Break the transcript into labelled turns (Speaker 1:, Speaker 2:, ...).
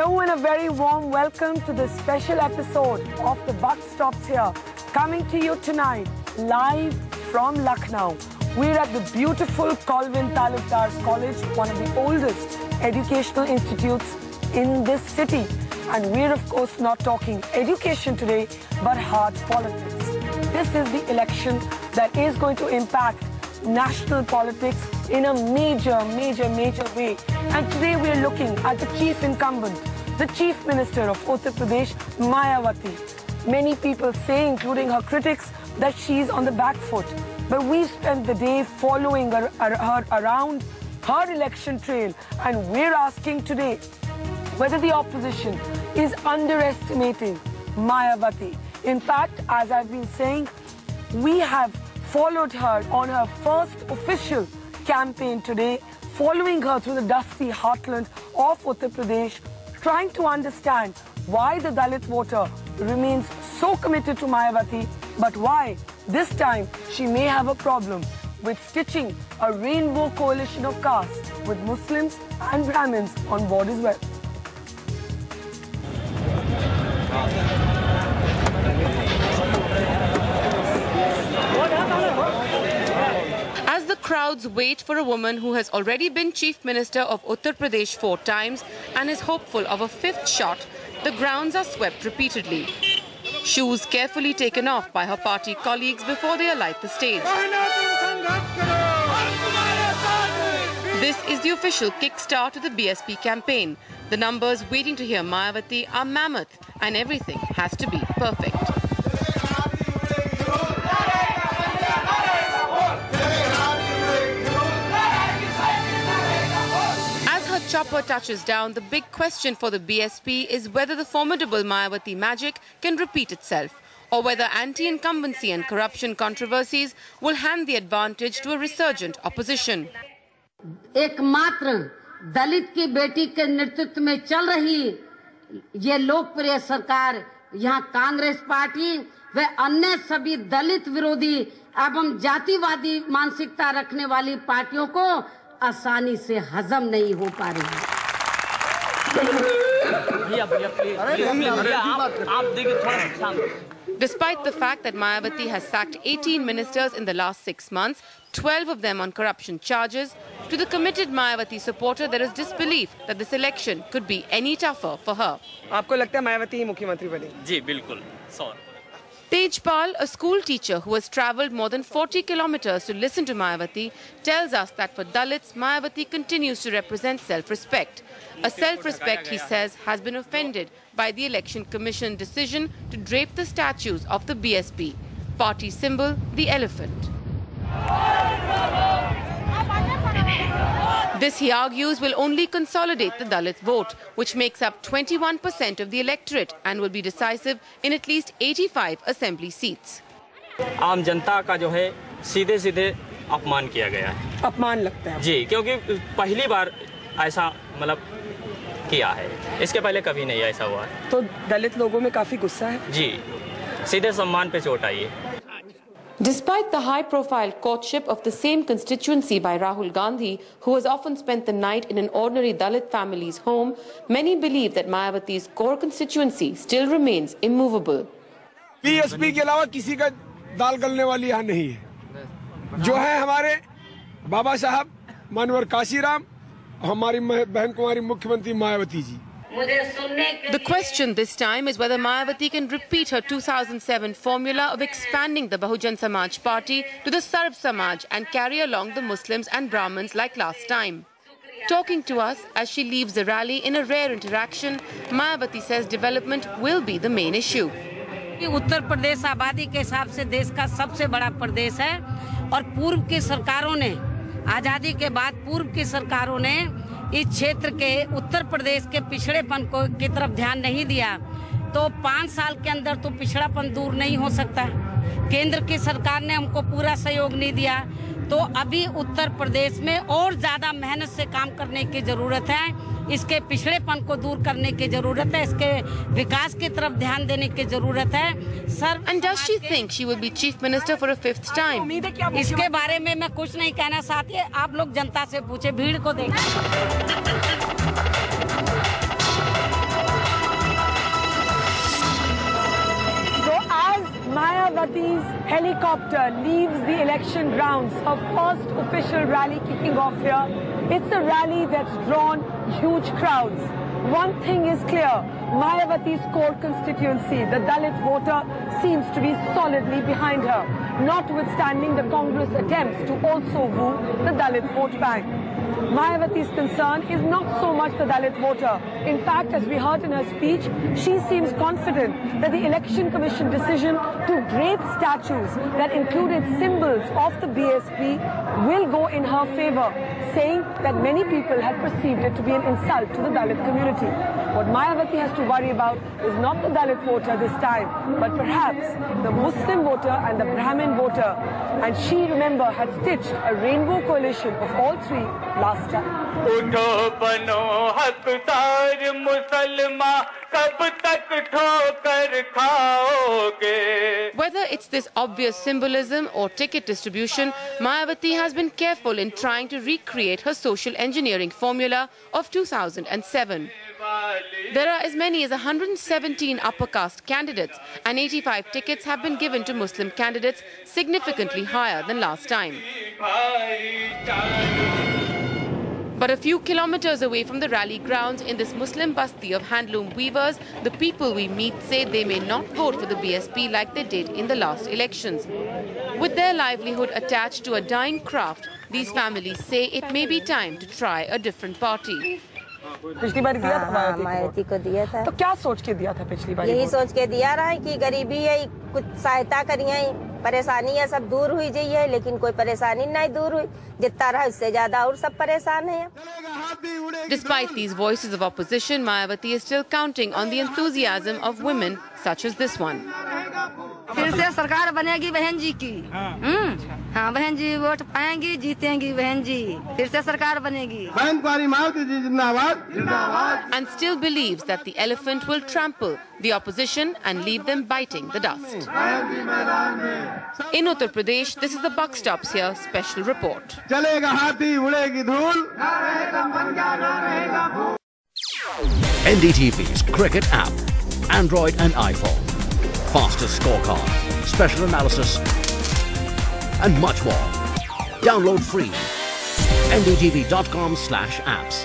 Speaker 1: Hello and a very warm welcome to this special episode of The Buck Stops Here, coming to you tonight live from Lucknow. We're at the beautiful Colvin Talukdar's College, one of the oldest educational institutes in this city. And we're of course not talking education today, but hard politics. This is the election that is going to impact national politics in a major way. And today we're looking at the chief incumbent, the Chief Minister of Uttar Pradesh, Mayawati. Many people say, including her critics, that she's on the back foot. But we've spent the day following her around her election trail, and we're asking today whether the opposition is underestimating Mayawati. In fact, as I've been saying, we have followed her on her first official campaign today, following her through the dusty heartland of Uttar Pradesh, trying to understand why the Dalit voter remains so committed to Mayawati, but why this time she may have a problem with stitching a rainbow coalition of castes with Muslims and Brahmins on board as well.
Speaker 2: As the crowds wait for a woman who has already been Chief Minister of Uttar Pradesh 4 times and is hopeful of a 5th shot, the grounds are swept repeatedly. Shoes carefully taken off by her party colleagues before they alight the stage. This is the official kickstart to the BSP campaign. The numbers waiting to hear Mayawati are mammoth, and everything has to be perfect. Chopper touches down, the big question for the BSP is whether the formidable Mayawati magic can repeat itself, or whether anti-incumbency and corruption controversies will hand the advantage to a resurgent opposition.
Speaker 3: एकमात्र दलित की बेटी के नेतृत्व में चल रही ये लोकप्रिय सरकार, यहाँ कांग्रेस पार्टी व अन्य सभी दलित विरोधी एवं जातिवादी मानसिकता रखने वाली पार्टियों को आसानी से हजम नहीं हो पा रही है।
Speaker 2: Despite the fact that Mayawati has sacked 18 ministers in the last 6 months, 12 of them on corruption charges, to the committed Mayawati supporter there is disbelief that this election could be any tougher for her.
Speaker 1: आपको लगता है मायावती ही मुख्यमंत्री बनेगी?
Speaker 4: जी बिल्कुल 100।
Speaker 2: Tejpal, a school teacher who has travelled more than 40 kilometres to listen to Mayawati, tells us that for Dalits, Mayawati continues to represent self-respect. A self-respect, he says, has been offended by the Election Commission decision to drape the statues of the BSP. Party symbol, the elephant. This, he argues, will only consolidate the Dalit vote, which makes up 21% of the electorate and will be decisive in at least 85 assembly seats.
Speaker 4: आम जनता का जो है सीधे अपमान किया गया है।
Speaker 1: अपमान लगता है
Speaker 4: जी, क्योंकि पहली बार ऐसा मतलब किया है, इसके पहले कभी नहीं ऐसा हुआ है।
Speaker 1: तो दलित लोगों में काफी गुस्सा है।
Speaker 4: जी, सीधे सम्मान पे चोट आई है।
Speaker 2: Despite the high-profile courtship of the same constituency by Rahul Gandhi, who has often spent the night in an ordinary Dalit family's home, many believe that Mayawati's core constituency still remains immovable.
Speaker 5: BSP के अलावा किसी का दाल गलने वाली यहाँ नहीं है। जो है हमारे बाबा साहब मानवर काशीराम, हमारी बहन कुमारी मुख्यमंत्री Mayawati ji.
Speaker 2: The question this time is whether Mayawati can repeat her 2007 formula of expanding the Bahujan Samaj party to the Sarv Samaj and carry along the Muslims and Brahmins like last time. Talking to us as she leaves the rally in a rare interaction, Mayawati says development will be the main issue.
Speaker 3: Uttar Pradesh आबादी के हिसाब से देश का सबसे बड़ा प्रदेश है और पूर्व की सरकारों ने, आजादी के बाद पूर्व की सरकारों ने इस क्षेत्र के उत्तर प्रदेश के पिछड़ेपन को की तरफ ध्यान नहीं दिया, तो 5 साल के अंदर तो पिछड़ापन दूर नहीं हो सकता। केंद्र की सरकार ने हमको पूरा सहयोग नहीं दिया, तो अभी उत्तर प्रदेश में और ज्यादा मेहनत से काम करने की जरूरत है। इसके पिछड़ेपन को दूर करने की जरूरत है, इसके विकास की तरफ ध्यान देने की जरूरत है।
Speaker 2: And does she think she will be chief minister for a 5th time?
Speaker 3: इसके बारे में मैं कुछ नहीं कहना चाहती, आप लोग जनता से पूछे, भीड़ को देखें।
Speaker 1: helicopter leaves the election grounds, her first official rally kicking off here. It's a rally that's drawn huge crowds. One thing is clear, Mayawati's core constituency, the Dalit voter, seems to be solidly behind her, notwithstanding the Congress attempts to also woo the Dalit vote bank. Mayawati's concern is not so much the Dalit voter. In fact, as we heard in her speech, she seems confident that the Election Commission decision to drape statues that included symbols of the BSP will go in her favor, saying that many people had perceived it to be an insult to the Dalit community. What Mayawati has to worry about is not the Dalit voter this time, but perhaps the Muslim voter and the Brahmin voter. And she, remember, had stitched a rainbow coalition of all three last time.
Speaker 6: उठो बनो हकदार मुसलमान कब तक ठोकर खाओगे.
Speaker 2: Whether it's this obvious symbolism or ticket distribution, Mayawati has been careful in trying to recreate her social engineering formula of 2007. There are as many as 117 upper caste candidates, and 85 tickets have been given to Muslim candidates, significantly higher than last time. But a few kilometers away from the rally grounds in this Muslim basti of handloom weavers, the people we meet say they may not vote for the BSP like they did in the last elections. With their livelihood attached to a dying craft, these families say it may be time to try a different party.
Speaker 1: पिछली बार दिया था
Speaker 7: मायावती को दिया था।
Speaker 1: तो क्या सोच के दिया था पिछली बार?
Speaker 7: यही सोच के दिया रहा है कि गरीबी है, कुछ सहायता करिए, परेशानी है सब दूर हुई जाइए, लेकिन कोई परेशानी नहीं दूर हुई, जितना रहा उससे ज्यादा और सब परेशान है।
Speaker 2: Despite these voices of opposition, Mayawati is still counting on the enthusiasm of women such as this one.
Speaker 3: फिर से सरकार बनेगी बहन जी की। हाँ बहन जी वोट पाएंगी, जीतेंगी बहन जी, फिर से सरकार बनेगी।
Speaker 2: And still believes that the elephant will trample the opposition and leave them biting the dust. In Uttar Pradesh, this is the Buck Stops Here special report.
Speaker 8: NDTV's cricket app, Android and iPhone. Fastest scorecard, special analysis, and much more. Download free. ndtv.com/apps.